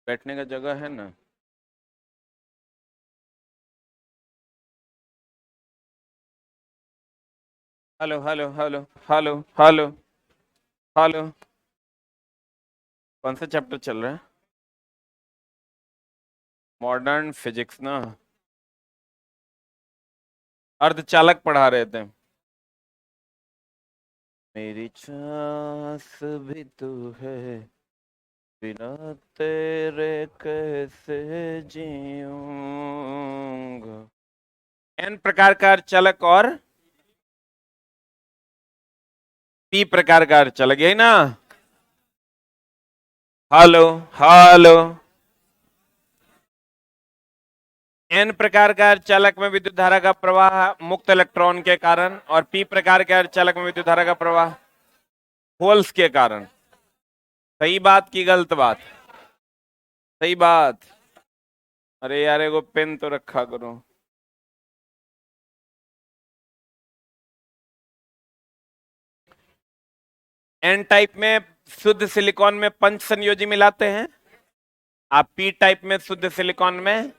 बैठने का जगह है ना। Hello hello hello hello hello hello. कौन सा चैप्टर चल रहा है? मॉडर्न फिजिक्स ना। अर्धचालक पढ़ा रहे थे। मेरी चास भी तू है, बिना तेरे कैसे जीऊंगा। एन प्रकार का अर्धचालक और पी प्रकार का अर्धचालक, यही ना। Hello hello. एन प्रकार का अर्धचालक में विद्युत धारा का प्रवाह मुक्त इलेक्ट्रॉन के कारण, और पी प्रकार के अर्धचालक में विद्युत धारा का प्रवाह होल्स के कारण। सही बात की गलत बात? सही बात। अरे यार एगो पेन तो रखा करो। एन टाइप में शुद्ध सिलिकॉन में पंच संयोजी मिलाते हैं। आप पी टाइप में शुद्ध सिलिकॉन में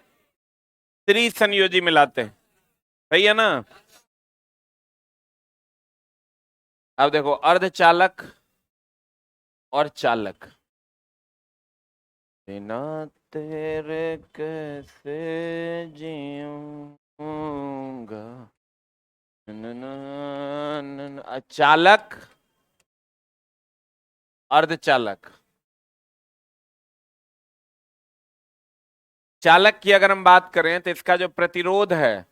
त्रिसंयोजी मिलाते हैं। सही है ना। अब देखो अर्धचालक और चालक। बिना तेरे कैसे जीऊंगा। चालक, अर्धचालक। चालक की अगर हम बात करें तो इसका जो प्रतिरोध है,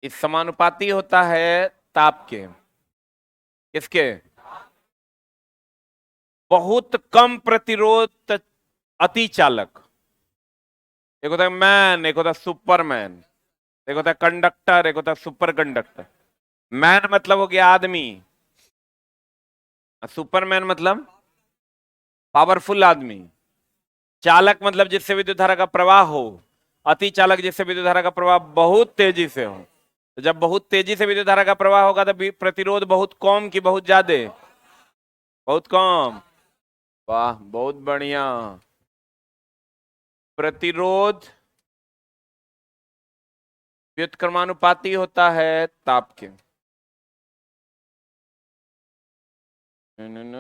इस समानुपाती होता है ताप के। किसके? बहुत कम प्रतिरोध अति चालक। एक होता है मैन, एक होता है सुपरमैन। एक होता है कंडक्टर, एक होता है सुपर कंडक्टर। मैन मतलब हो गया आदमी, सुपरमैन मतलब पावरफुल आदमी। चालक मतलब जिससे विद्युत धारा का प्रवाह हो। अति चालक जिससे विद्युत धारा का प्रवाह बहुत तेजी से हो। तो जब बहुत तेजी से विद्युत धारा का प्रवाह होगा तो प्रतिरोध बहुत कम की बहुत ज्यादा? बहुत कम। वाह बहुत बढ़िया। प्रतिरोध व्युत्क्रमानुपाती होता है ताप के। न, न, न,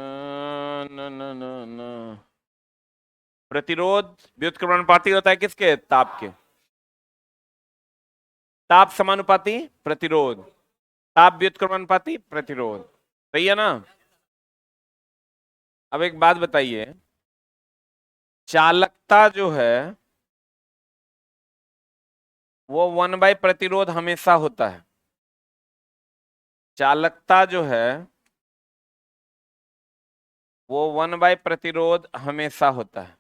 न, न, न, न। प्रतिरोध व्युत्क्रमानुपाती होता है किसके? ताप के। ताप समानुपाती प्रतिरोध, ताप व्युत्क्रमानुपाती प्रतिरोध। सही है ना। अब एक बात बताइए, चालकता जो है वो 1 बाय प्रतिरोध हमेशा होता है। चालकता जो है वो 1 बाय प्रतिरोध हमेशा होता है।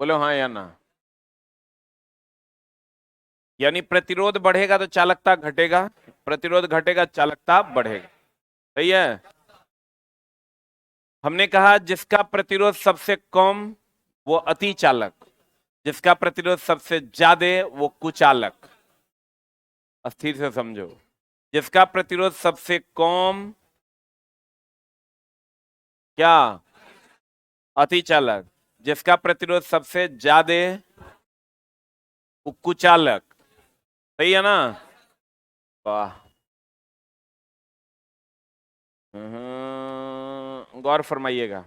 बोलो हाँ या ना। यानी प्रतिरोध बढ़ेगा तो चालकता घटेगा, प्रतिरोध घटेगा चालकता बढ़ेगा। सही है। हमने कहा जिसका प्रतिरोध सबसे कम वो अति चालक, जिसका प्रतिरोध सबसे ज्यादा वो कुचालक। अस्थिर से समझो। जिसका प्रतिरोध सबसे कम क्या? अति चालक। जिसका प्रतिरोध सबसे ज्यादा वो कुचालक। सही है ना। वाह। गौर फरमाइएगा।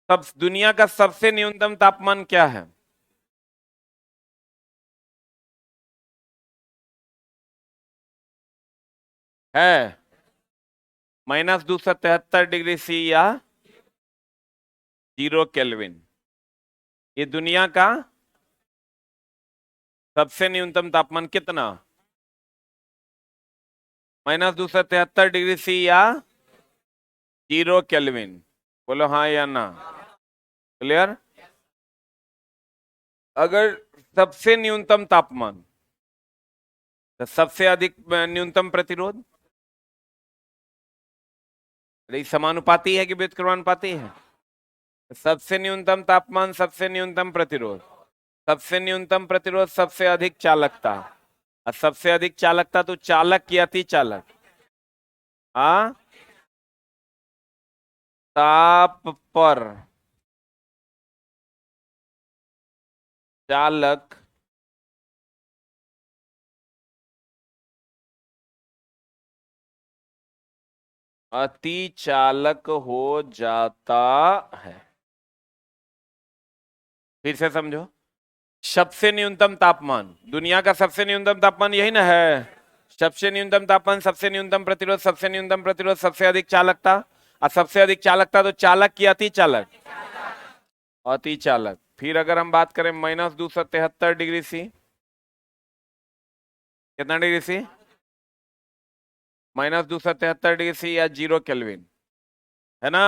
सब दुनिया का सबसे न्यूनतम तापमान क्या है? है -273 डिग्री C या 0 केल्विन। ये दुनिया का सबसे न्यूनतम तापमान कितना? -273 डिग्री C या 0 केल्विन। बोलो हाँ या ना। क्लियर। अगर सबसे न्यूनतम तापमान तो सबसे अधिक न्यूनतम प्रतिरोध। अरे समानुपाती है कि व्युत्क्रमानुपाती है? सबसे न्यूनतम तापमान सबसे न्यूनतम प्रतिरोध, सबसे न्यूनतम प्रतिरोध सबसे अधिक चालकता, और सबसे अधिक चालकता तो चालक की अति चालक। हाँ ताप पर चालक अति चालक हो जाता है। फिर से समझो। सबसे न्यूनतम तापमान, दुनिया का सबसे न्यूनतम तापमान यही ना है। सबसे न्यूनतम तापमान, सबसे न्यूनतम प्रतिरोध, सबसे न्यूनतम प्रतिरोध, सबसे अधिक चालकता। और सबसे अधिक चालकता तो चालक की अति चालक, अति चालक। फिर अगर हम बात करें -273 डिग्री सी, कितना डिग्री सी? -273 डिग्री सी या 0 केल्विन, है ना।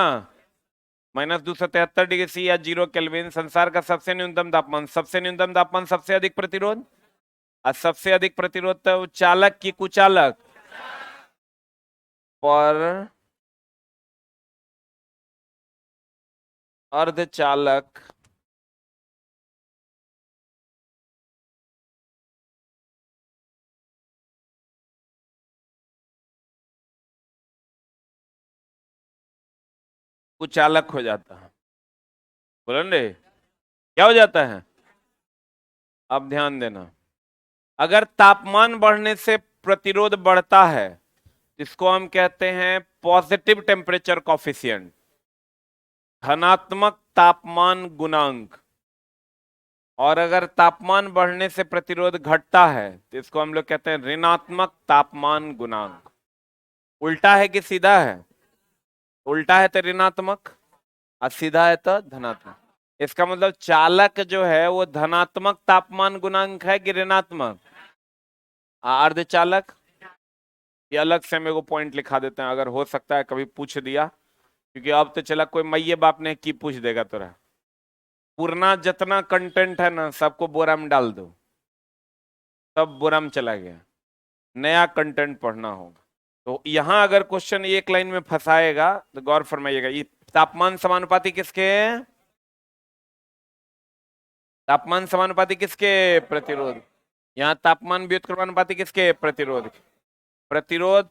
-273 डिग्री सी या 0 केल्विन संसार का सबसे न्यूनतम तापमान। सबसे न्यूनतम तापमान, सबसे अधिक प्रतिरोध, और सबसे अधिक प्रतिरोध तो चालक की कुचालक पर अर्धचालक कुचालक हो जाता है। बोलेंगे क्या हो जाता है? अब ध्यान देना, अगर तापमान बढ़ने से प्रतिरोध बढ़ता है, इसको हम कहते हैं पॉजिटिव टेम्परेचर कॉफिशिएंट, धनात्मक तापमान गुणांक। और अगर तापमान बढ़ने से प्रतिरोध घटता है तो इसको हम लोग कहते हैं ऋणात्मक तापमान गुणांक। उल्टा है कि सीधा है? उल्टा है तो ऋणात्मक, और सीधा है तो धनात्मक। इसका मतलब चालक जो है वो धनात्मक तापमान गुणांक है कि ऋणात्मक? अर्धचालक, ये अलग से मेरे को पॉइंट लिखा देते हैं, अगर हो सकता है कभी पूछ दिया, क्योंकि अब तो चला कोई मैये बाप ने की पूछ देगा तोरा। पुराना जितना कंटेंट है ना सबको बोरा में डाल दो, सब बोरा में चला गया, नया कंटेंट पढ़ना होगा। तो यहां अगर क्वेश्चन एक लाइन में फंसाएगा तो गौर फरमाइएगा, ये तापमान समानुपाती किसके हैं? तापमान समानुपाती किसके? प्रतिरोध। यहाँ तापमान व्युत्क्रमानुपाती किसके? प्रतिरोध। प्रतिरोध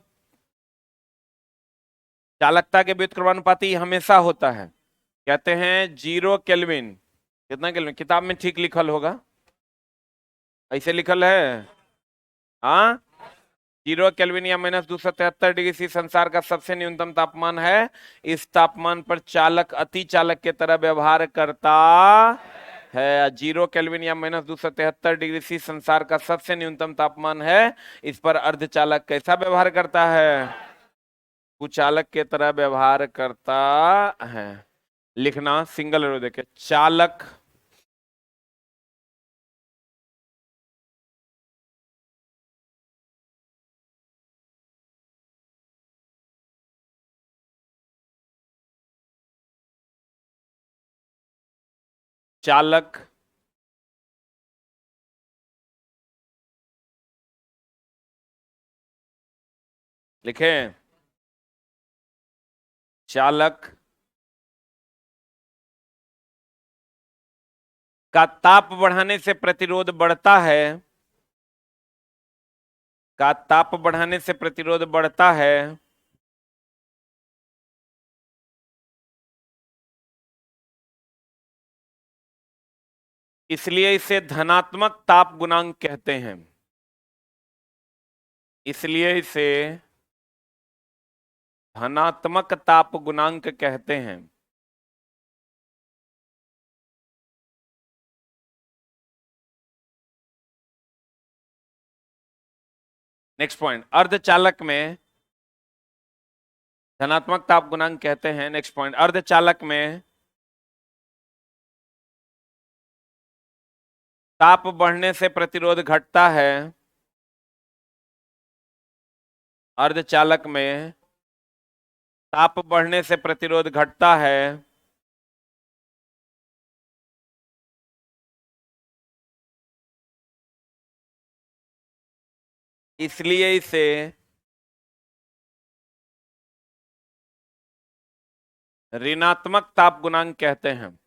चालकता के व्युत्क्रमानुपाती हमेशा होता है, कहते हैं 0 केल्विन। कितना केल्विन? किताब में ठीक लिखल होगा, ऐसे लिखल है। हाँ, 0 केल्विन या -273 डिग्री सी संसार का सबसे न्यूनतम तापमान है। इस तापमान पर चालक अति चालक के तरह व्यवहार करता है। 0 केल्विन या -273 डिग्री सी संसार का सबसे न्यूनतम तापमान है। इस पर अर्धचालक कैसा व्यवहार करता है? कुचालक के तरह व्यवहार करता है। लिखना सिंगल रो देखे, चालक चालक लिखे, चालक का ताप बढ़ाने से प्रतिरोध बढ़ता है, का ताप बढ़ाने से प्रतिरोध बढ़ता है। इसलिए इसे धनात्मक ताप गुणांक कहते हैं। इसलिए इसे धनात्मक ताप गुणांक कहते हैं। नेक्स्ट पॉइंट, अर्धचालक में धनात्मक ताप गुणांक कहते हैं। नेक्स्ट पॉइंट, अर्धचालक में ताप बढ़ने से प्रतिरोध घटता है। अर्धचालक में ताप बढ़ने से प्रतिरोध घटता है। इसलिए इसे ऋणात्मक ताप गुणांक कहते हैं।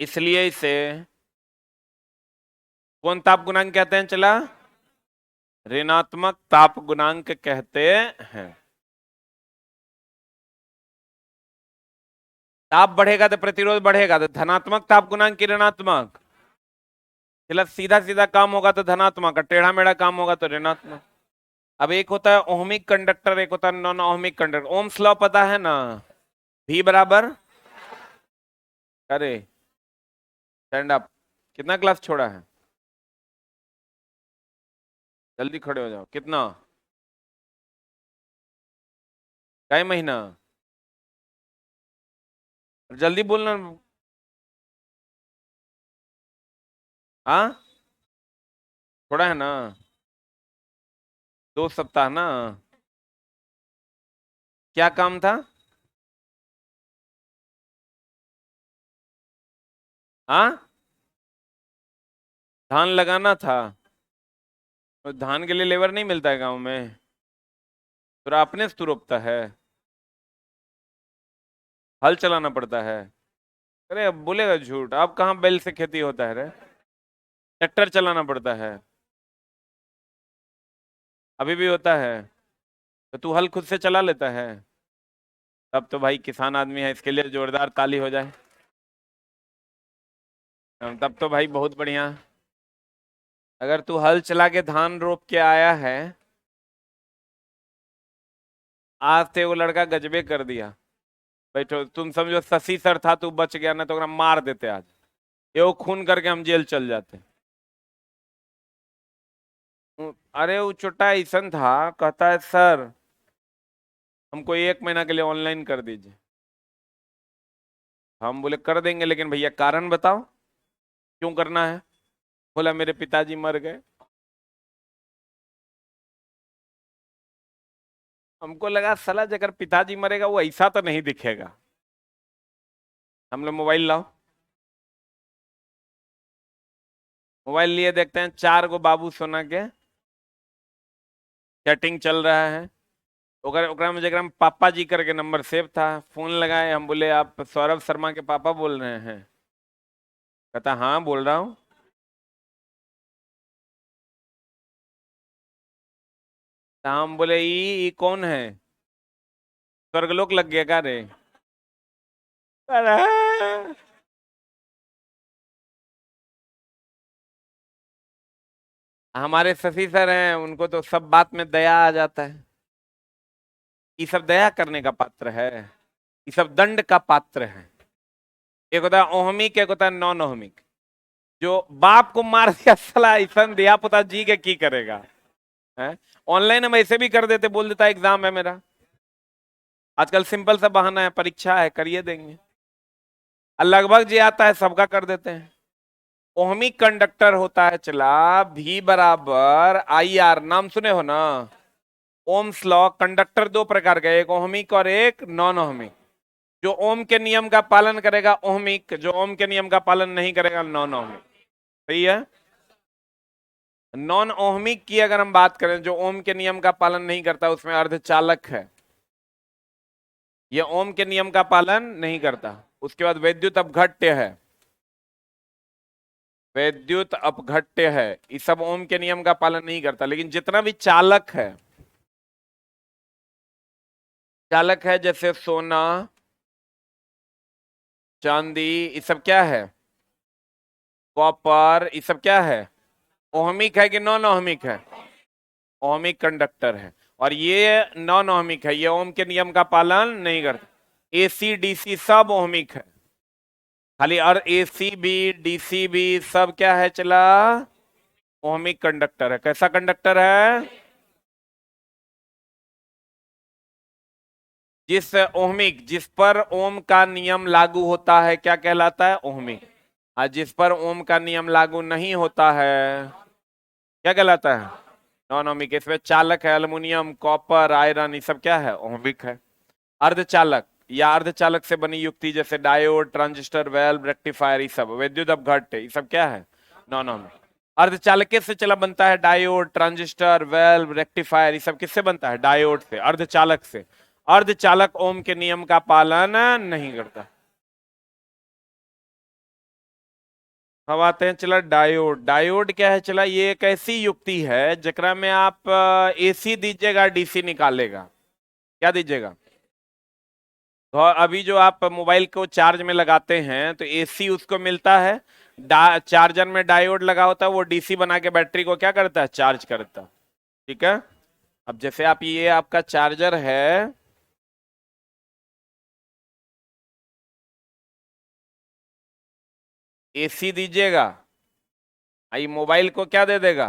इसलिए इसे कौन ताप गुणांक कहते हैं चला? ऋणात्मक ताप गुणांक कहते हैं। ताप बढ़ेगा तो प्रतिरोध बढ़ेगा, तो धनात्मक ताप गुणांक की ऋणात्मक? चला सीधा सीधा काम होगा तो धनात्मक, टेढ़ा मेढ़ा काम होगा तो ऋणात्मक। अब एक होता है ओहमिक कंडक्टर, एक होता है non ohmic conductor. Ohm's law पता है ना? V बराबर, अरे स्टैंड अप, कितना क्लास छोड़ा है? जल्दी खड़े हो जाओ। कितना? कई महीना? जल्दी बोलना। हाँ छोड़ा है ना? 2 सप्ताह ना? क्या काम था? हाँ धान लगाना था। तो धान के लिए लेबर नहीं मिलता है गांव में? तो अपने से तू रोपता है? हल चलाना पड़ता है? अरे अब बोलेगा झूठ, आप कहाँ बैल से खेती होता है रे? ट्रैक्टर चलाना पड़ता है। अभी भी होता है? तो तू हल खुद से चला लेता है? तब तो भाई किसान आदमी है, इसके लिए जोरदार ताली हो जाए। तब तो भाई बहुत बढ़िया। अगर तू हल चला के धान रोप के आया है, आज ते वो लड़का गजबे कर दिया। बैठो, तुम समझो शशि सर था, तू बच गया ना तो ओकरा मार देते आज। ये वो खून करके हम जेल चल जाते। अरे वो छोटा ईसन था, कहता है सर हमको 1 महीना के लिए ऑनलाइन कर दीजिए। हम बोले कर देंगे, लेकिन भैया कारण बताओ क्यों करना है? बोला मेरे पिताजी मर गए। हमको लगा साला अगर पिताजी मरेगा वो ऐसा तो नहीं दिखेगा। हम लोग मोबाइल लाओ, मोबाइल लिए देखते हैं 4 गो बाबू सोना के चैटिंग चल रहा है। ओकरा में जगह पापा जी करके नंबर सेव था। फोन लगाए, हम बोले आप सौरभ शर्मा के पापा बोल रहे हैं? कहता हाँ बोल रहा हूँ। तो हम बोले ई कौन है? स्वर्गलोक लग गया क्या रे? अरे हमारे शशि सर हैं, उनको तो सब बात में दया आ जाता है। ये सब दया करने का पात्र है, ये सब दंड का पात्र है। एक होता है ओहमिक, एक होता है नॉन ओहमिक। जो बाप को मार दिया साला, ऐसा दिया पुता जी के की करेगा है? ऑनलाइन हम ऐसे भी कर देते, बोल देता एग्जाम है मेरा। आजकल सिंपल सा बहाना है, परीक्षा है करिए देंगे। और लगभग जो आता है सबका कर देते हैं। ओहमिक कंडक्टर होता है चला V बराबर IR, नाम सुने हो ना? Ohm's law. कंडक्टर 2 प्रकार का, एक ओहमिक और एक नॉन ओहमिक। जो ओम के नियम का पालन करेगा ओहमिक, जो ओम के नियम का पालन नहीं करेगा नॉन ओहमिक। सही है? नॉन ओहमिक की अगर हम बात करें, जो ओम के नियम का पालन नहीं करता, उसमें अर्धचालक है। ये ओम के नियम का पालन नहीं करता। उसके बाद वैद्युत अपघट्य है, वैद्युत अपघट्य है। ये सब ओम के नियम का पालन नहीं करता। लेकिन जितना भी चालक है, चालक है जैसे सोना चांदी, ये सब क्या है? कॉपर, ये सब क्या है? ओहमिक है कि नॉन ओहमिक है? ओहमिक कंडक्टर है। और ये नॉन ओहमिक है, ये ओम के नियम का पालन नहीं करता। एसी डीसी सब ओहमिक है, खाली और एसी भी डीसी भी सब क्या है चला? ओहमिक कंडक्टर है। कैसा कंडक्टर है? जिस पर ओम का नियम लागू होता है क्या कहलाता है? ओहमिक। और जिस पर ओम का नियम लागू नहीं होता है क्या कहलाता है? Non ohmic. इसमें चालक है, अल्युमिनियम कॉपर आयरन, ये सब क्या है? ओमिक है। अर्धचालक या अर्धचालक से बनी युक्ति जैसे डायोड ट्रांजिस्टर वेल्व रेक्टिफायर, ये सब विद्युत अपघट्य, ये सब क्या है? Non ohmic. अर्धचालक से चला बनता है डायोड ट्रांजिस्टर वेल्व रेक्टिफायर, ये सब किससे बनता है? डायोड से, अर्धचालक से। अर्धचालक ओम के नियम का पालन नहीं करता। अब आते हैं चला डायोड। डायोड क्या है चला, ये एक ऐसी युक्ति है जकरा में आप एसी दीजिएगा डीसी निकालेगा। क्या दीजिएगा? तो अभी जो आप मोबाइल को चार्ज में लगाते हैं तो एसी उसको मिलता है, चार्जर में डायोड लगा होता है, वो डीसी बना के बैटरी को क्या करता है, चार्ज करता है। ठीक है। अब जैसे आप, ये आपका चार्जर है, एसी दीजिएगा, आई मोबाइल को क्या दे देगा,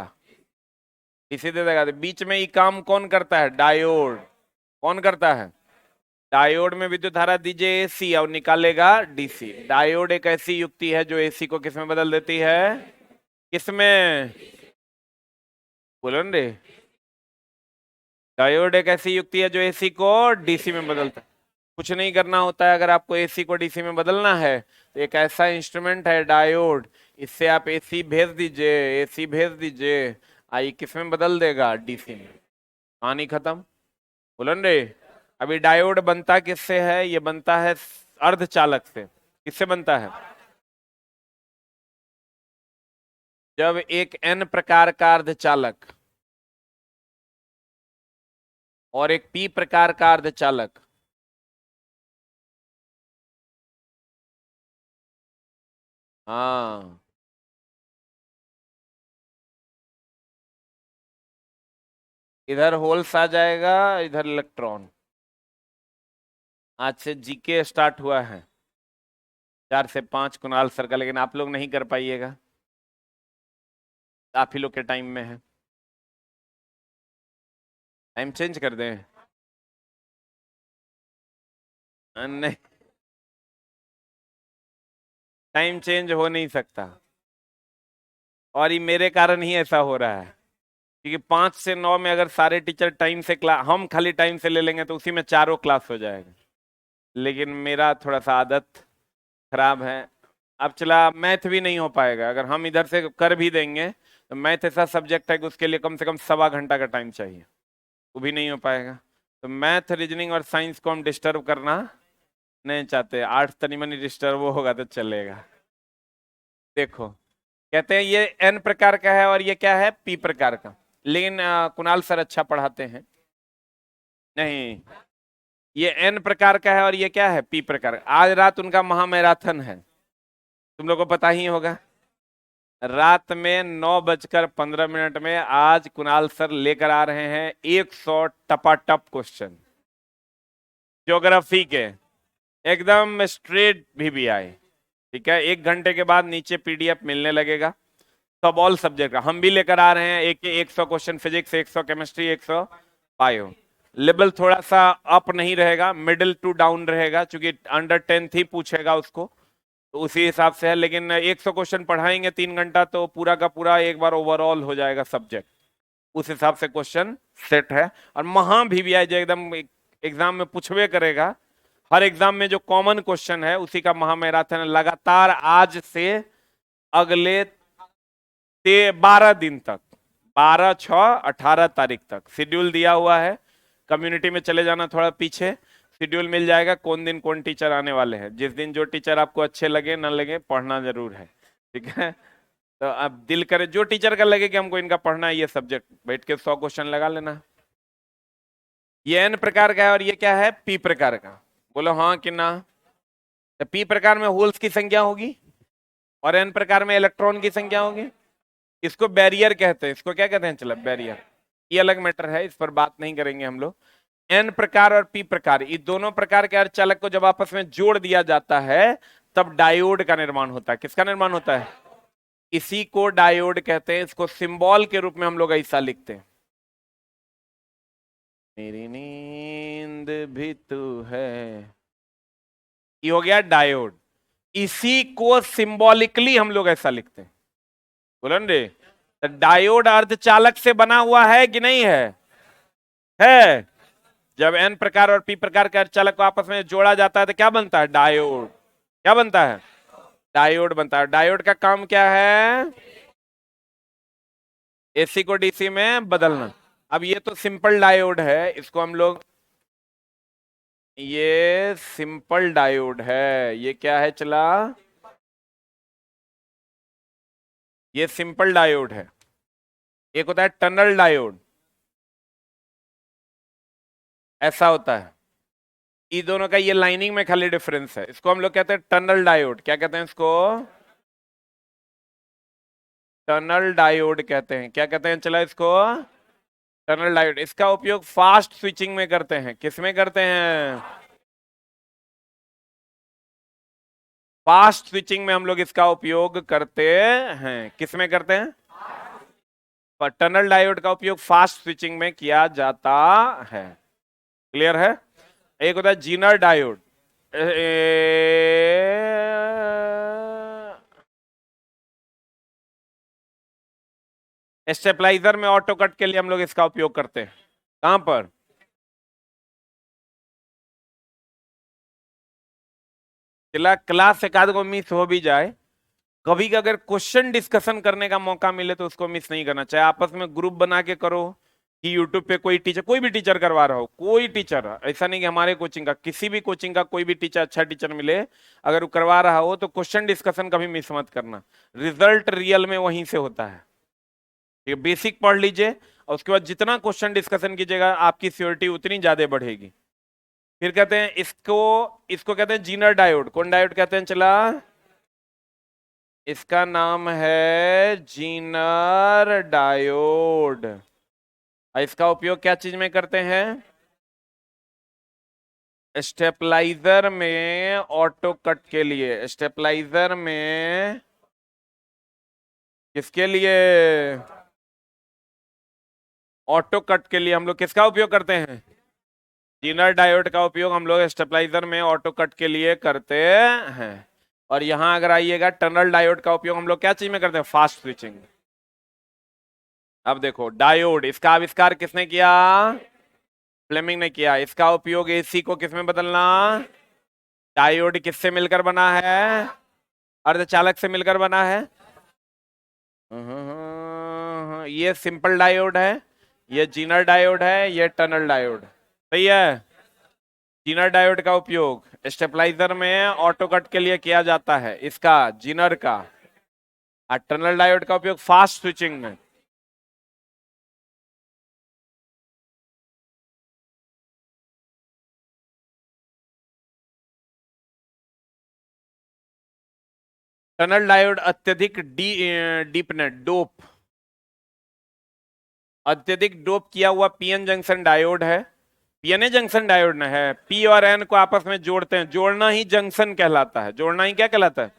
डीसी दे देगा। तो बीच में ये काम कौन करता है, डायोड। कौन करता है, डायोड में विद्युत धारा दीजिए एसी और निकालेगा डीसी। डायोड एक ऐसी युक्ति है जो एसी को किसमें बदल देती है, किसमें, बोलो ना रे। डायोड एक ऐसी युक्ति है जो एसी को डीसी में बदलता है। कुछ नहीं करना होता है, अगर आपको एसी को डीसी में बदलना है तो एक ऐसा इंस्ट्रूमेंट है डायोड, इससे आप एसी भेज दीजिए, एसी भेज दीजिए, आई किस में बदल देगा, डीसी में। कहानी खत्म। बोलो ना रे। अभी डायोड बनता किससे है, ये बनता है अर्धचालक से। किससे बनता है, जब एक एन प्रकार का अर्धचालक और एक पी प्रकार का अर्धचालक, हाँ, इधर होल्स आ जाएगा, इधर इलेक्ट्रॉन। आज से जीके स्टार्ट हुआ है, 4 से 5 कुणाल सर का, लेकिन आप लोग नहीं कर पाइएगा, आप ही लोग के टाइम में है। टाइम चेंज कर दें? नहीं, टाइम चेंज हो नहीं सकता, और ये मेरे कारण ही ऐसा हो रहा है, क्योंकि 5 से 9 में अगर सारे टीचर टाइम से क्लास, हम खाली टाइम से ले लेंगे तो उसी में चारों क्लास हो जाएगा। लेकिन मेरा थोड़ा सा आदत खराब है। अब चला मैथ भी नहीं हो पाएगा, अगर हम इधर से कर भी देंगे तो मैथ ऐसा सब्जेक्ट है कि उसके लिए कम से कम 1.25 घंटा का टाइम चाहिए, वो भी नहीं हो पाएगा। तो मैथ, रीजनिंग और साइंस को हम डिस्टर्ब करना नहीं चाहते, आर्ट्स तनी मनी डिस्टर्ब होगा तो चलेगा। देखो, कहते हैं ये एन प्रकार का है और ये क्या है, पी प्रकार का। लेकिन कुणाल सर अच्छा पढ़ाते हैं। नहीं, ये एन प्रकार का है और ये क्या है, पी प्रकार का। आज रात उनका महामैराथन है, तुम लोग को पता ही होगा। रात में 9:15 में आज कुणाल सर लेकर आ रहे हैं 100 टपाटप क्वेश्चन ज्योग्राफी के, एकदम स्ट्रेट भी आए। ठीक है, 1 घंटे के बाद नीचे पीडीएफ मिलने लगेगा, सब ऑल सब्जेक्ट का हम भी लेकर आ रहे हैं। 100 question physics, 100 chemistry, 100 bio. Level थोड़ा सा अप नहीं रहेगा, मिडिल टू डाउन रहेगा, क्योंकि अंडर 10th ही पूछेगा उसको, तो उसी हिसाब से है। लेकिन 100 क्वेश्चन पढ़ाएंगे 3 घंटा तो पूरा का पूरा एक बार ओवरऑल हो जाएगा सब्जेक्ट, उस हिसाब से क्वेश्चन सेट है। और महा भी आई जो एकदम एग्जाम में पूछवे करेगा, हर एग्जाम में जो कॉमन क्वेश्चन है उसी का महामैराथन लगातार आज से अगले 12 दिन तक, 12/6/18 तक शेड्यूल दिया हुआ है। कम्युनिटी में चले जाना, थोड़ा पीछे शेड्यूल मिल जाएगा, कौन दिन कौन टीचर आने वाले हैं। जिस दिन जो टीचर आपको अच्छे लगे ना लगे, पढ़ना जरूर है। ठीक है, तो अब दिल करे जो टीचर का लगे कि हमको इनका पढ़ना है ये सब्जेक्ट, बैठ के 100 क्वेश्चन लगा लेना। ये एन प्रकार का है और ये क्या है, पी प्रकार का। बोलो हाँ कि ना। तो पी प्रकार में होल्स की संख्या होगी और एन प्रकार में इलेक्ट्रॉन की संख्या होगी। इसको बैरियर कहते हैं, इसको क्या कहते हैं, चलो बैरियर, ये अलग मैटर है, इस पर बात नहीं करेंगे हम लोग। एन प्रकार और पी प्रकार, ये दोनों प्रकार के अर्धचालक को जब आपस में जोड़ दिया जाता है तब डायोड का निर्माण होता है। किसका निर्माण होता है, इसी को डायोड कहते हैं। इसको सिंबल के रूप में हम लोग ऐसा लिखते हैं, मेरी नींद भी तू है, ये हो गया डायोड। इसी को सिंबॉलिकली हम लोग ऐसा लिखते हैं, बोलो रे। तो डायोड अर्धचालक से बना हुआ है कि नहीं है, है। जब एन प्रकार और पी प्रकार के अर्धचालक को आपस में जोड़ा जाता है तो क्या बनता है, डायोड। क्या बनता है, डायोड बनता है। डायोड का काम क्या है, एसी को डीसी में बदलना। अब ये तो सिंपल डायोड है, इसको हम लोग, ये सिंपल डायोड है, ये क्या है चला, ये सिंपल डायोड है, एक होता है टनल डायोड, ऐसा होता है। ये दोनों का ये लाइनिंग में खाली डिफरेंस है। इसको हम लोग कहते हैं टनल डायोड। क्या कहते हैं इसको? टनल डायोड कहते हैं। क्या कहते हैं चला इसको? Tunnel diode. इसका उपयोग फास्ट स्विचिंग में करते हैं। किस में करते हैं? फास्ट स्विचिंग में हम लोग इसका उपयोग करते हैं। किस में करते हैं? पर टनल डायोड का उपयोग फास्ट स्विचिंग में किया जाता है। क्लियर है? एक होता है जीनर डायोड। स्टेपलाइजर में ऑटो कट के लिए हम लोग इसका उपयोग करते हैं। कहां पर? चला क्लास एक आध को मिस हो भी जाए, कभी का अगर क्वेश्चन डिस्कशन करने का मौका मिले तो उसको मिस नहीं करना। चाहे आपस में ग्रुप बना के करो कि यूट्यूब पे कोई टीचर, कोई भी टीचर करवा रहा हो, कोई टीचर, ऐसा नहीं कि हमारे कोचिंग का, किसी भी कोचिंग का कोई भी टीचर, अच्छा टीचर मिले, अगर वो करवा रहा हो तो क्वेश्चन डिस्कशन कभी मिस मत करना। रिजल्ट रियल में वहीं से होता है। ये बेसिक पढ़ लीजिए और उसके बाद जितना क्वेश्चन डिस्कशन कीजिएगा आपकी श्योरिटी उतनी ज्यादा बढ़ेगी। फिर कहते हैं इसको, इसको कहते हैं जीनर डायोड। कौन डायोड कहते हैं चला? इसका नाम है जीनर डायोड। इसका उपयोग क्या चीज में करते हैं? स्टेपलाइजर में ऑटो कट के लिए। स्टेपलाइजर में किसके लिए? ऑटो कट के लिए हम लोग किसका उपयोग करते हैं? जीनर डायोड का उपयोग हम लोग स्टेपलाइजर में ऑटो कट के लिए करते हैं। और यहां अगर आइएगा, टनल डायोड का उपयोग हम लोग क्या चीज में करते हैं? Fast switching. अब देखो डायोड, इसका आविष्कार किसने किया? फ्लेमिंग ने किया। इसका उपयोग एसी को किसमें बदलना? डायोड किससे मिलकर बना है? अर्धचालक से मिलकर बना है। ये सिंपल डायोड है, ये जीनर डायोड है, ये टनल डायोड। सही है? जीनर डायोड का उपयोग स्टेपलाइजर में ऑटो कट के लिए किया जाता है, इसका जीनर का। और टनल डायोड का उपयोग फास्ट स्विचिंग में। टनल डायोड अत्यधिक डीपनेट डोप, अत्यधिक डोप किया हुआ पीएन जंक्शन डायोड है। पीएनए जंक्शन डायोड न है, पी और एन को आपस में जोड़ते हैं, जोड़ना ही जंक्शन कहलाता है। जोड़ना ही क्या कहलाता है?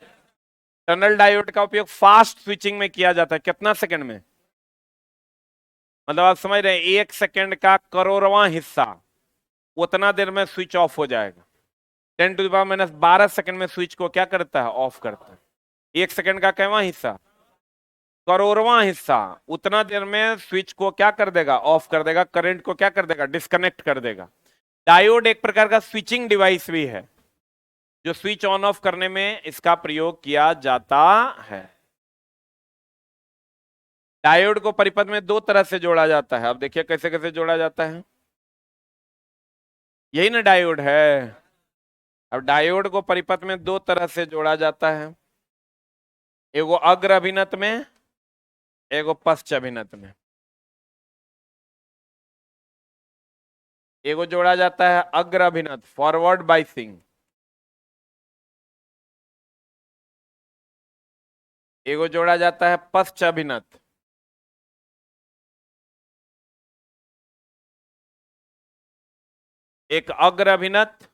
टनल डायोड का उपयोग फास्ट स्विचिंग में किया जाता है। कितना सेकंड में? मतलब आप समझ रहे हैं, 1 सेकंड का करोड़वां हिस्सा, उतना देर में स्विच ऑफ हो जाएगा। 10⁻⁻12 सेकंड में स्विच को क्या करता है? ऑफ करता है। 1 सेकंड का कैवां हिस्सा? करोड़वां हिस्सा, उतना देर में स्विच को क्या कर देगा? ऑफ कर देगा। करंट को क्या कर देगा? डिस्कनेक्ट कर देगा। डायोड एक प्रकार का स्विचिंग डिवाइस भी है, जो स्विच ऑन ऑफ करने में इसका प्रयोग किया जाता है। डायोड को परिपथ में दो तरह से जोड़ा जाता है। अब देखिए कैसे कैसे जोड़ा जाता है। यही ना डायोड है। अब डायोड को परिपथ में दो तरह से जोड़ा जाता है, एगो अग्र अभिनत में, एगो पश्च अभिनत में। एगो जोड़ा जाता है अग्र अभिनत, फॉरवर्ड बाइसिंग। एगो जोड़ा जाता है पश्च अभिनत। एक अग्र अभिनत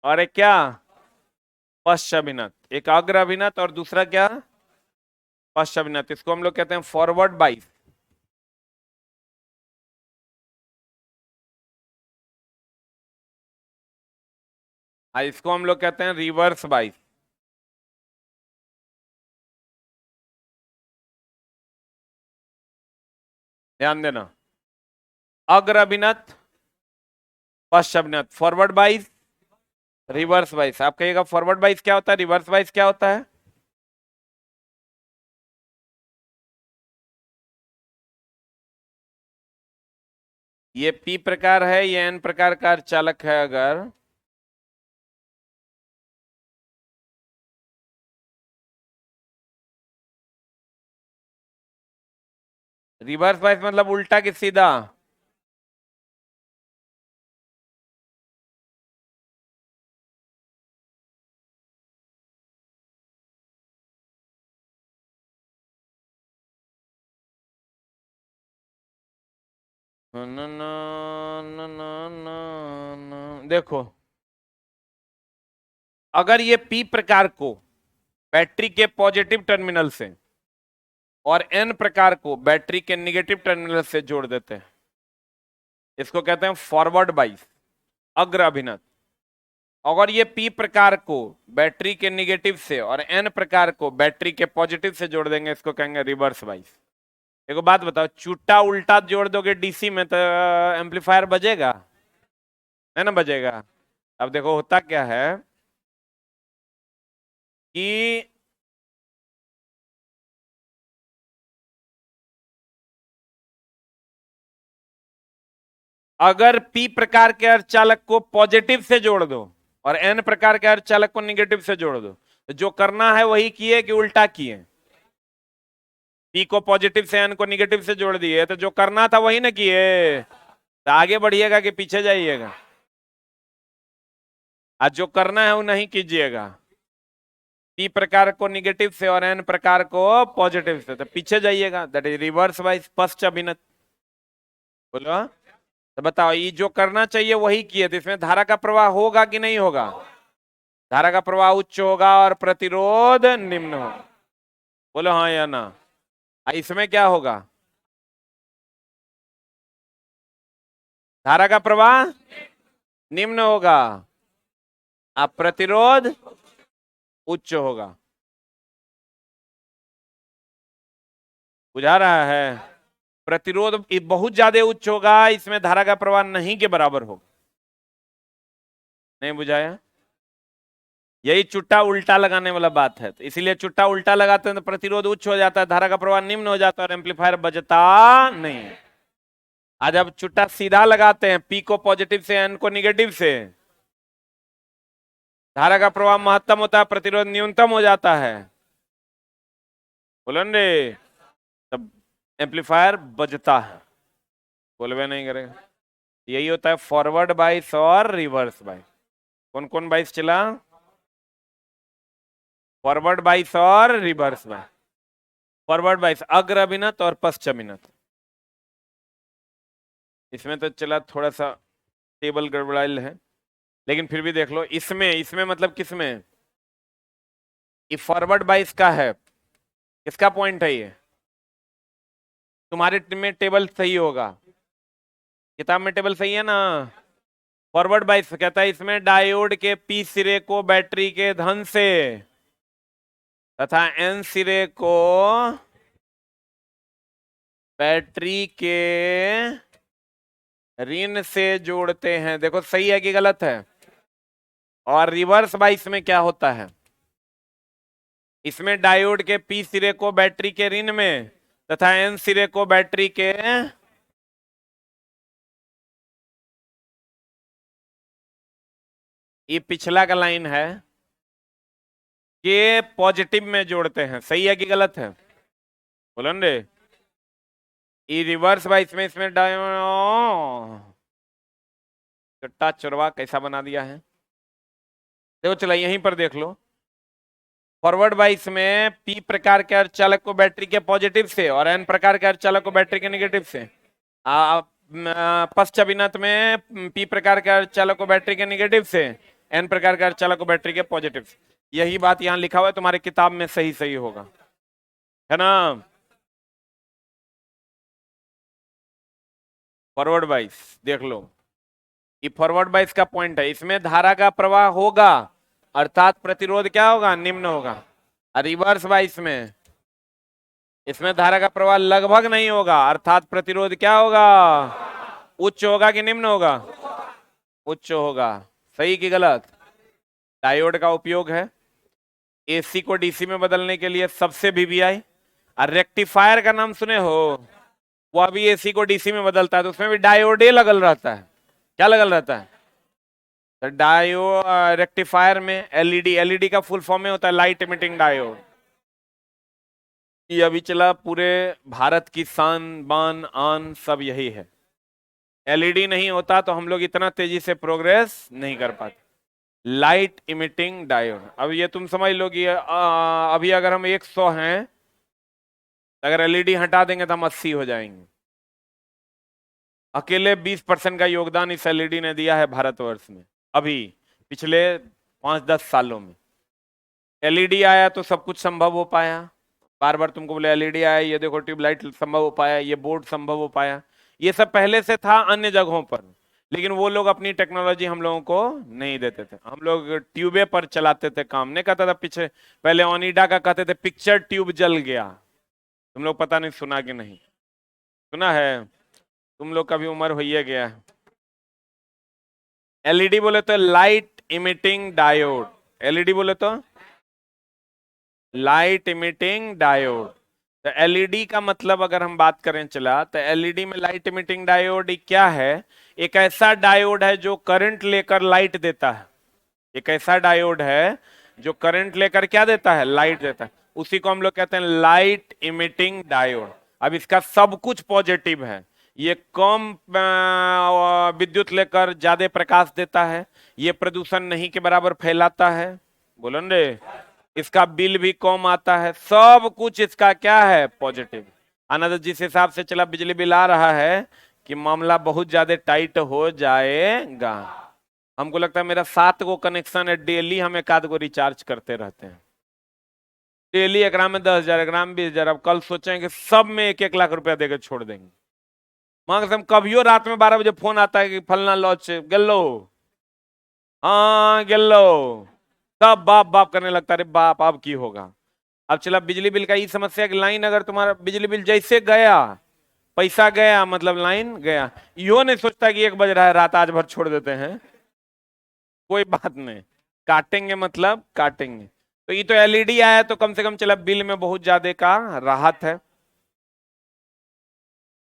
और एक क्या? पश्च अभिनत। एक अग्र अभिनत और दूसरा क्या? पश्च अभिनत। इसको हम लोग कहते हैं फॉरवर्ड बाइस। इसको हम लोग कहते हैं रिवर्स बाइस। ध्यान देना, अग्र अभिनत, पश्च अभिनत, फॉरवर्ड बाइस, रिवर्स बाइस। आप कहिएगा फॉरवर्ड बाइस क्या होता है, रिवर्स बाइस क्या होता है? ये पी प्रकार है, ये एन प्रकार का चालक है। अगर रिवर्स बाइस मतलब उल्टा कि सीधा? न न न न न देखो, अगर ये पी प्रकार को बैटरी के पॉजिटिव टर्मिनल से और एन प्रकार को बैटरी के निगेटिव टर्मिनल से जोड़ देते हैं, इसको कहते हैं फॉरवर्ड बाइस, अग्र अभिनत। अगर ये पी प्रकार को बैटरी के निगेटिव से और एन प्रकार को बैटरी के पॉजिटिव से जोड़ देंगे, इसको कहेंगे रिवर्स बाइस। एक बात बताओ, चुट्टा उल्टा जोड़ दोगे डीसी में तो एम्पलीफायर बजेगा? है ना, बजेगा। अब देखो होता क्या है कि अगर पी प्रकार के अर्धचालक को पॉजिटिव से जोड़ दो और एन प्रकार के अर्धचालक को निगेटिव से जोड़ दो, तो जो करना है वही किए कि उल्टा किए? पी को पॉजिटिव से एन को निगेटिव से जोड़ दिए, तो जो करना था वही ना किए। तो आगे बढ़िएगा कि पीछे जाइएगा? आज जो करना है वो नहीं कीजिएगा। पी प्रकार को निगेटिव से और एन प्रकार को पॉजिटिव से, तो पीछे जाइएगा, दैट इज रिवर्स बाइस, पश्च अभिनत। बोलो, तो बताओ, ये जो करना चाहिए वही किए, तो इसमें धारा का प्रवाह होगा कि नहीं होगा? धारा का प्रवाह उच्च होगा और प्रतिरोध निम्न होगा। बोलो हाँ या ना। इसमें क्या होगा? धारा का प्रवाह निम्न होगा, अब प्रतिरोध उच्च होगा। बुझा रहा है? प्रतिरोध बहुत ज्यादा उच्च होगा, इसमें धारा का प्रवाह नहीं के बराबर होगा। नहीं बुझाया? यही चुट्टा उल्टा लगाने वाला बात है, तो इसीलिए चुट्टा उल्टा लगाते हैं तो प्रतिरोध उच्च हो जाता है, धारा का प्रवाह निम्न हो जाता है और एम्पलीफायर बजता नहीं। आज अब चुट्टा सीधा लगाते हैं, पी को पॉजिटिव से एन को निगेटिव से, धारा का प्रवाह महत्तम होता है, प्रतिरोध न्यूनतम हो जाता है। बोलो रे, तब एम्पलीफायर बजता है। बोलवे नहीं करेगा। यही होता है फॉरवर्ड बाइस और रिवर्स बाइस। कौन कौन बाइस चला? फॉरवर्ड बाइस और रिवर्स बाइस। फॉरवर्ड बाइस अग्र अभिनत और पश्च अभिनत। इसमें तो चला थोड़ा सा टेबल गड़बड़ाइल है, लेकिन फिर भी देख लो। इसमें इसमें मतलब किसमें? ये फॉरवर्ड बाइस का है। किसका पॉइंट है ये? तुम्हारे में टेबल सही होगा, किताब में टेबल सही है ना? फॉरवर्ड बाइस कहता है इसमें डायोड के पी सिरे को बैटरी के धन से तथा एन सिरे को बैटरी के ऋण से जोड़ते हैं। देखो सही है कि गलत है? और रिवर्स बाइस में क्या होता है? इसमें डायोड के पी सिरे को बैटरी के ऋण में तथा एन सिरे को बैटरी के, ये पिछला का लाइन है, के पॉजिटिव में जोड़ते हैं। सही है कि गलत है? बोलो रे। ये रिवर्स बाइस में इसमें चट्टा चुरवा कैसा बना दिया है। देखो चला यहीं पर देख लो। फॉरवर्ड बाइस में पी प्रकार के अर्धचालक को बैटरी के पॉजिटिव से और एन प्रकार के अर्धचालक को बैटरी के नेगेटिव से, पश्च अभिनत में पी प्रकार के अर्धचालक को बैटरी के नेगेटिव से, एन प्रकार के अर्धचालक को बैटरी के पॉजिटिव से। यही बात यहाँ लिखा हुआ है, तुम्हारी किताब में सही सही होगा, है ना? फॉरवर्ड बाइस देख लो, ये फॉरवर्ड बाइस का पॉइंट है। इसमें धारा का प्रवाह होगा अर्थात प्रतिरोध क्या होगा? निम्न होगा। और रिवर्स बाइस में इसमें धारा का प्रवाह लगभग नहीं होगा अर्थात प्रतिरोध क्या होगा? उच्च होगा कि निम्न होगा? उच्च होगा। सही कि गलत? डायोड का उपयोग है एसी को डीसी में बदलने के लिए, सबसे वीवीआई। और रेक्टिफायर का नाम सुने हो? वो अभी एसी को डीसी में बदलता है, तो उसमें भी डायोडे लगल रहता है। क्या लगल रहता है? तो डायो रेक्टिफायर में एलईडी, एलईडी का फुल फॉर्म में होता है लाइट इमिटिंग डायोड। ये अभी चला, पूरे भारत की शान बान आन सब यही है। एलईडी नहीं होता तो हम लोग इतना तेजी से प्रोग्रेस नहीं कर पाते। लाइट इमिटिंग डायोड, अब ये तुम समझ लो कि अभी अगर हम 100 हैं, अगर एलईडी हटा देंगे तो हम 80 हो जाएंगे। अकेले 20% का योगदान इस एलईडी ने दिया है भारतवर्ष में, अभी पिछले 5-10 सालों में। एलईडी आया तो सब कुछ संभव हो पाया। बार बार तुमको बोले एलईडी आया, ये देखो ट्यूबलाइट संभव हो पाया, ये बोर्ड संभव हो पाया। ये सब पहले से था अन्य जगहों पर, लेकिन वो लोग अपनी टेक्नोलॉजी हम लोगों को नहीं देते थे। हम लोग ट्यूबे पर चलाते थे काम, नहीं कहता था पीछे पहले ओनिडा का कहते थे पिक्चर ट्यूब जल गया। तुम लोग पता नहीं सुना कि नहीं सुना है, तुम लोग का भी उम्र हो ही गया है। एलईडी बोले तो लाइट इमिटिंग डायोड, एलईडी बोले तो लाइट इमिटिंग डायोड। तो एलईडी का मतलब अगर हम बात करें चला, तो एलईडी में लाइट इमिटिंग डायोड क्या है? एक ऐसा डायोड है जो करंट लेकर लाइट देता है। एक ऐसा डायोड है जो करंट लेकर क्या देता है? लाइट देता है। उसी को हम लोग कहते हैं लाइट इमिटिंग डायोड। अब इसका सब कुछ पॉजिटिव है। ये कम विद्युत लेकर ज्यादा प्रकाश देता है, ये प्रदूषण नहीं के बराबर फैलाता है, बोलो रे, इसका बिल भी कम आता है, सब कुछ इसका क्या है? पॉजिटिव। अनदर जिस हिसाब से चला बिजली बिल आ रहा है कि मामला बहुत ज्यादा टाइट हो जाएगा। हमको लगता है मेरा 7 गो कनेक्शन है, डेली हम एक आध गो रिचार्ज करते रहते हैं। डेली एक में 10,000, एक में 20,000। अब कल सोचेंगे सब में 1-1 लाख रुपया देकर छोड़ देंगे। मांग से हम कभियो रात में 12 बजे फोन आता है कि फलना लॉज से गेलो, हाँ गेलो, सब बाप बाप करने लगता है। बाप अब की होगा? अब चला बिजली बिल का ये समस्या कि लाइन अगर तुम्हारा बिजली बिल जैसे गया, पैसा गया मतलब लाइन गया। यो नहीं सोचता कि 1 बज रहा है रात, आज भर छोड़ देते हैं, कोई बात नहीं, काटेंगे मतलब काटेंगे। तो ये तो एलईडी आया तो कम से कम चला बिल में बहुत ज्यादा का राहत है।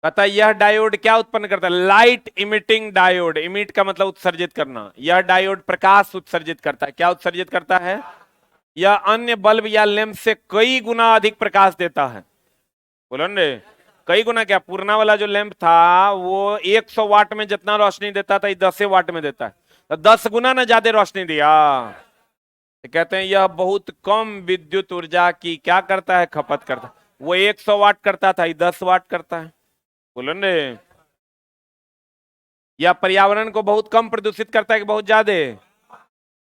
पता यह डायोड क्या उत्पन्न करता है? Light emitting diode. इमिट का मतलब उत्सर्जित करना। यह डायोड प्रकाश उत्सर्जित करता है। क्या उत्सर्जित करता है? यह अन्य बल्ब या लैंप से कई गुना अधिक प्रकाश देता है। बोलो रे, कई गुना क्या? पुराना वाला जो लैंप था वो 100 वाट में जितना रोशनी देता था, 10 वाट में देता है, तो 10 गुना ना ज्यादा रोशनी दिया। तो कहते हैं यह बहुत कम विद्युत ऊर्जा की क्या करता है? खपत करता है। वो 100 वाट करता था, 10 वाट करता है। बोलो रे, या पर्यावरण को बहुत कम प्रदूषित करता है कि बहुत ज्यादा?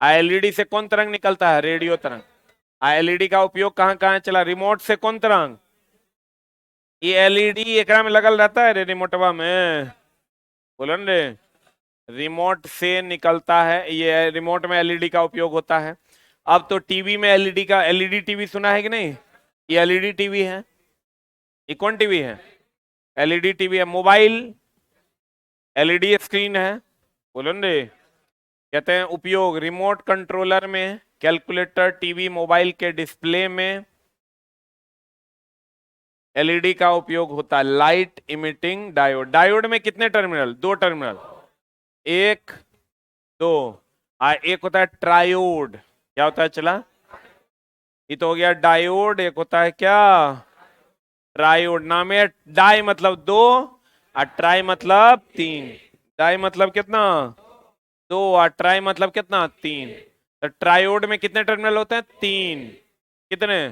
एलईडी से कौन तरंग निकलता है? रेडियो तरंग। एलईडी का उपयोग कहां कहां चला? रिमोट से कौन तरंग? ये एलईडी एकरा में लगल रहता है रे, रिमोटवा में, बोलो रे, रिमोट से निकलता है। ये रिमोट में एलईडी का उपयोग होता है। अब तो टीवी में एलईडी का, एलईडी टीवी सुना है कि नहीं? ये एलईडी टीवी है। ये कौन टीवी है? एलईडी टीवी है। मोबाइल एलईडी स्क्रीन है, बोलो रे। कहते हैं उपयोग रिमोट कंट्रोलर में, कैलकुलेटर, टीवी, मोबाइल के डिस्प्ले में एलईडी का उपयोग होता है। Light emitting diode. डायोड में कितने टर्मिनल? 2 टर्मिनल, 1 2। एक होता है ट्रायोड। क्या होता है चला? ये तो हो गया डायोड। एक होता है क्या? ट्रायोड। नाम है डाई मतलब 2 और ट्राई मतलब 3। डाई मतलब कितना? 2 और ट्राई मतलब कितना? 3। तो ट्रायोड में कितने टर्मिनल होते हैं? 3। कितने?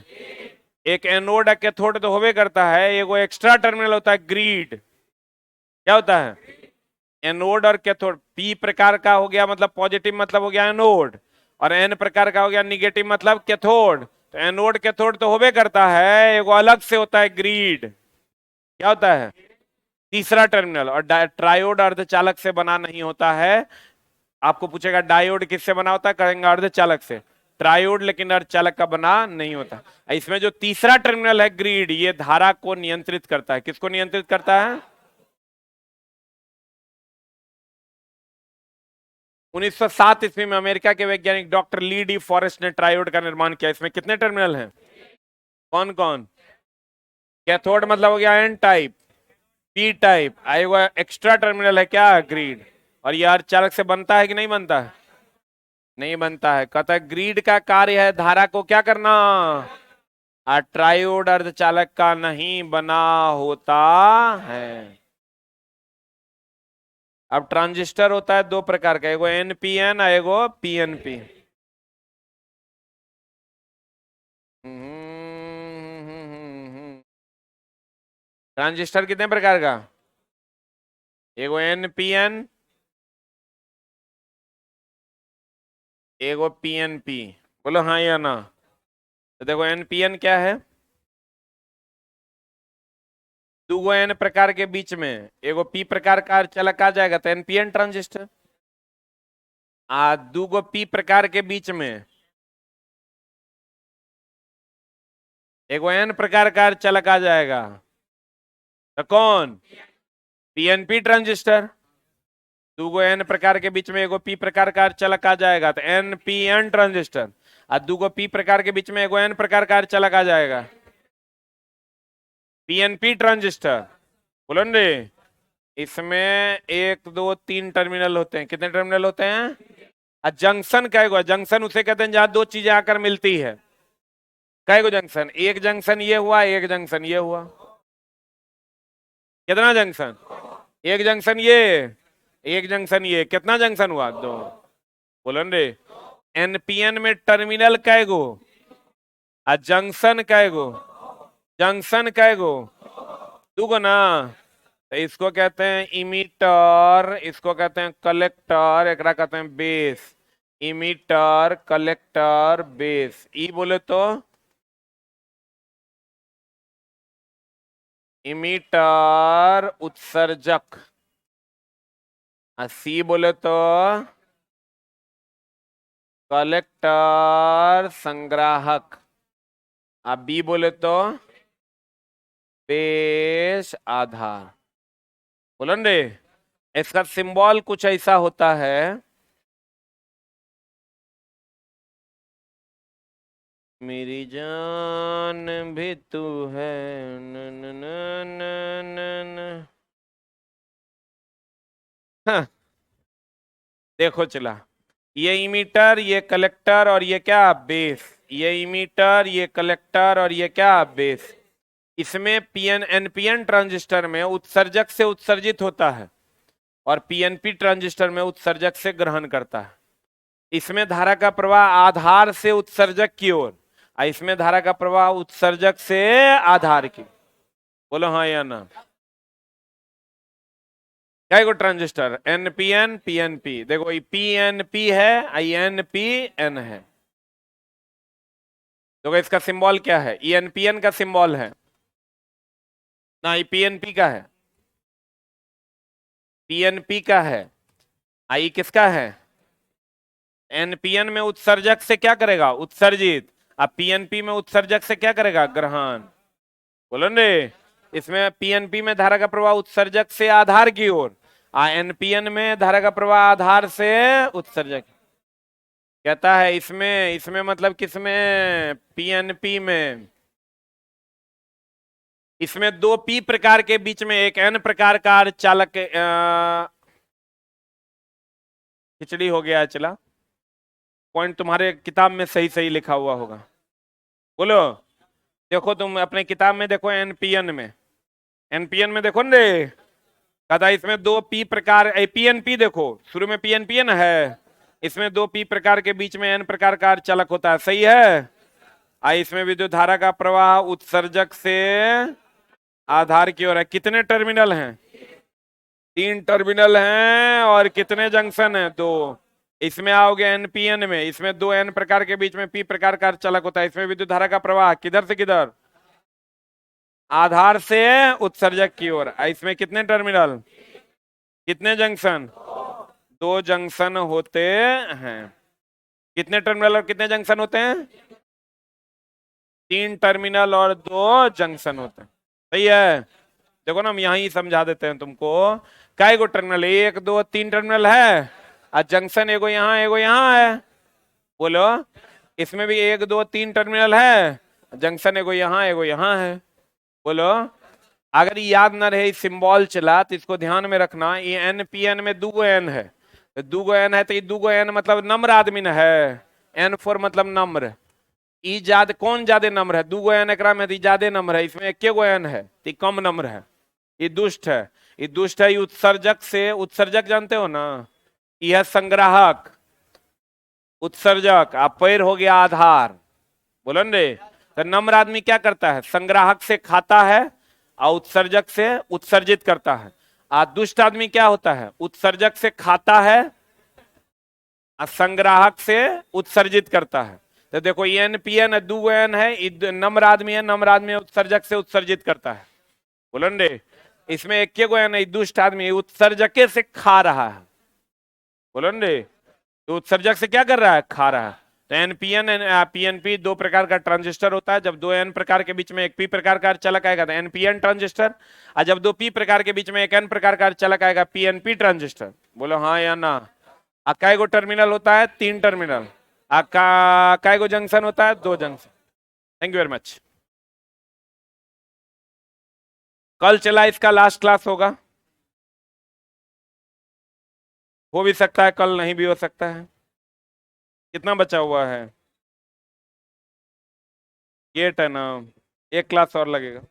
एक एनोड कैथोड तो होवे करता है, एक वो एक्स्ट्रा टर्मिनल होता है ग्रिड। क्या होता है? एनोड और कैथोड। पी प्रकार का हो गया मतलब पॉजिटिव, मतलब हो गया एनोड, और एन प्रकार का हो गया निगेटिव मतलब कैथोड। तो एनोड कैथोड तो होवे करता है, एक अलग से होता है ग्रिड। क्या होता है? तीसरा टर्मिनल। और ट्रायोड अर्धचालक से बना नहीं होता है। आपको पूछेगा डायोड किससे बना होता है, कहेंगे अर्धचालक से। ट्रायोड लेकिन अर्धचालक का बना नहीं होता। इसमें जो तीसरा टर्मिनल है ग्रिड, ये धारा को नियंत्रित करता है। किसको नियंत्रित करता है? 1907 ईस्वी में अमेरिका के वैज्ञानिक डॉक्टर ली डी फॉरेस्ट ने ट्रायोड का निर्माण किया। इसमें कितने टर्मिनल हैं? कौन कौन? कैथोड मतलब हो गया एन टाइप, पी टाइप, आएगा एक्स्ट्रा टर्मिनल है क्या? ग्रिड। और ये अर्धचालक से बनता है कि नहीं बनता है? नहीं बनता है। कहता है ग्रिड का कार्य है धारा को क्या करना? ट्रायोड अर्धचालक का नहीं बना होता है। अब ट्रांजिस्टर होता है दो प्रकार का, एगो एनपीएन और एगो पीएनपी। ट्रांजिस्टर कितने प्रकार का? एगो एनपीएन, एगो पीएनपी। बोलो हाँ या ना। तो देखो एनपीएन क्या है? दूगो एन प्रकार के बीच में एगो पी प्रकार का अर्धचालक आ जाएगा तो एनपीएन ट्रांजिस्टर। दूगो पी प्रकार के बीच में एगो एन प्रकार का अर्धचालक आ जाएगा तो कौन? PNP transistor. दूगो एन प्रकार के बीच में एगो पी प्रकार का अर्धचालक आ जाएगा तो एनपीएन ट्रांजिस्टर। दूगो पी प्रकार के बीच में एगो एन प्रकार का अर्धचालक आ जाएगा पीएनपी ट्रांजिस्टर। बोलो रे, इसमें एक दो तीन टर्मिनल होते हैं। कितने टर्मिनल होते हैं? जंक्शन कहेगा, जंक्शन उसे कहते हैं जहां दो चीजें आकर मिलती है। कहेगो जंक्शन? एक जंक्शन ये हुआ, एक जंक्शन ये हुआ। कितना जंक्शन? एक जंक्शन ये, एक जंक्शन ये। कितना जंक्शन हुआ? दो। बोलो रे, एनपीएन में टर्मिनल कहेगो जंक्शन कहेगो? जंक्शन कहेगो? दूगो ना। तो इसको कहते हैं इमीटर, इसको कहते हैं कलेक्टर, एकरा कहते हैं base. Emitter, collector, base. E बोले तो इमीटर उत्सर्जक, सी बोले तो कलेक्टर संग्राहक, बी बोले तो बेस आधार। बोलन रे, इसका सिंबल कुछ ऐसा होता है। मेरी जान भी तू है न न न न न न। हाँ, देखो चला, ये इमीटर, ये कलेक्टर और ये क्या? बेस। ये इमीटर, ये कलेक्टर और ये क्या? बेस। इसमें पीएन एनपीएन ट्रांजिस्टर में उत्सर्जक से उत्सर्जित होता है और पीएनपी ट्रांजिस्टर में उत्सर्जक से ग्रहण करता है। इसमें धारा का प्रवाह आधार से उत्सर्जक की ओर, इसमें धारा का प्रवाह उत्सर्जक से आधार की। बोलो हाँ या ना। क्या है ट्रांजिस्टर? NPN PNP. देखो ये पीएनपी है, एनपीएन है। देखो इसका सिंबल क्या है? ये एनपीएन का सिंबल है ना, ये पीएनपी का है। पीएनपी का है, आई किसका है? एनपीएन में उत्सर्जक से क्या करेगा? उत्सर्जित। अब पीएनपी में उत्सर्जक से क्या करेगा? ग्रहण। बोलो रे, इसमें पीएनपी में धारा का प्रवाह उत्सर्जक से आधार की ओर, एनपीएन में धारा का प्रवाह आधार से उत्सर्जक। कहता है इसमें मतलब किसमें? पीएनपी में। इसमें दो पी प्रकार के बीच में एक एन प्रकार का चालक, खिचड़ी हो गया। चला, पॉइंट तुम्हारे किताब में सही सही लिखा हुआ होगा। बोलो, देखो तुम अपने किताब में देखो, एनपीएन में, एनपीएन में देखो न रे, कहता इसमें दो पी प्रकार, पीएनपी देखो शुरू में पीएनपीएन है, इसमें दो पी प्रकार के बीच में एन प्रकार का चालक होता है। सही है। इसमें विद्युत धारा का प्रवाह उत्सर्जक से आधार की ओर है। कितने टर्मिनल हैं? तीन टर्मिनल हैं। और कितने जंक्शन हैं? दो। इसमें आओगे एनपीएन में, इसमें दो एन प्रकार के बीच में पी प्रकार का चालक होता है। इसमें विद्युत धारा का प्रवाह किधर से किधर? आधार से उत्सर्जक की ओर। इसमें कितने टर्मिनल? कितने जंक्शन? दो जंक्शन होते हैं। कितने टर्मिनल और कितने जंक्शन होते हैं? तीन टर्मिनल और दो जंक्शन होते हैं। सही है। देखो ना, हम यहां ही समझा देते हैं तुमको। काय गो टर्मिनल? एक दो तीन टर्मिनल है और जंक्शन एगो यहाँ एगो यहाँ है। बोलो, इसमें भी एक दो तीन टर्मिनल है, जंक्शन एगो यहाँ एगो यहाँ है। बोलो, अगर याद ना रहे सिंबल चला तो इसको ध्यान में रखना। ये एनपीएन में दूगो एन है, तो दूगो एन है तो ये दूगो एन मतलब नम्र आदमी न है। एन फोर मतलब नम्र। ई ज्यादा कौन ज्यादा नम्र है? दू गो एन एकरा में तो ज्यादा नम्र है, इसमें एक गो एन है तो कम नम्र है। ये दुष्ट है, ये दुष्ट है। ये उत्सर्जक से, उत्सर्जक जानते हो ना, यह संग्राहक, उत्सर्जक, आप पैर हो गया आधार, बोलो रे। तो नम्र आदमी क्या करता है? संग्राहक से खाता है और उत्सर्जक से उत्सर्जित करता है। दुष्ट आदमी क्या होता है? उत्सर्जक से खाता है और संग्राहक से उत्सर्जित करता है। तो देखो एन पी एन दू एन है, नम्र आदमी है, नम्र आदमी उत्सर्जक से उत्सर्जित करता है, बोलो रे। इसमें एक गो एन है, दुष्ट आदमी उत्सर्जके से खा रहा है, बोलो रे। तो उत्सर्जक से क्या कर रहा है? खा रहा है। तो एनपीएन पीएनपी दो प्रकार का ट्रांजिस्टर होता है। जब दो एन प्रकार के बीच में एक पी प्रकार का अर्धचालक आएगा तो एनपीएन ट्रांजिस्टर, और जब दो पी प्रकार के बीच में एक एन प्रकार का अर्धचालक आएगा पीएनपी ट्रांजिस्टर। बोलो हाँ या ना। कै गो टर्मिनल होता है? 3 टर्मिनल। कै गो जंक्शन होता है? 2 junction. Thank you very much. कल चला इसका लास्ट क्लास होगा, हो भी सकता है कल नहीं भी हो सकता है। कितना बचा हुआ है? 8 है ना, एक क्लास और लगेगा।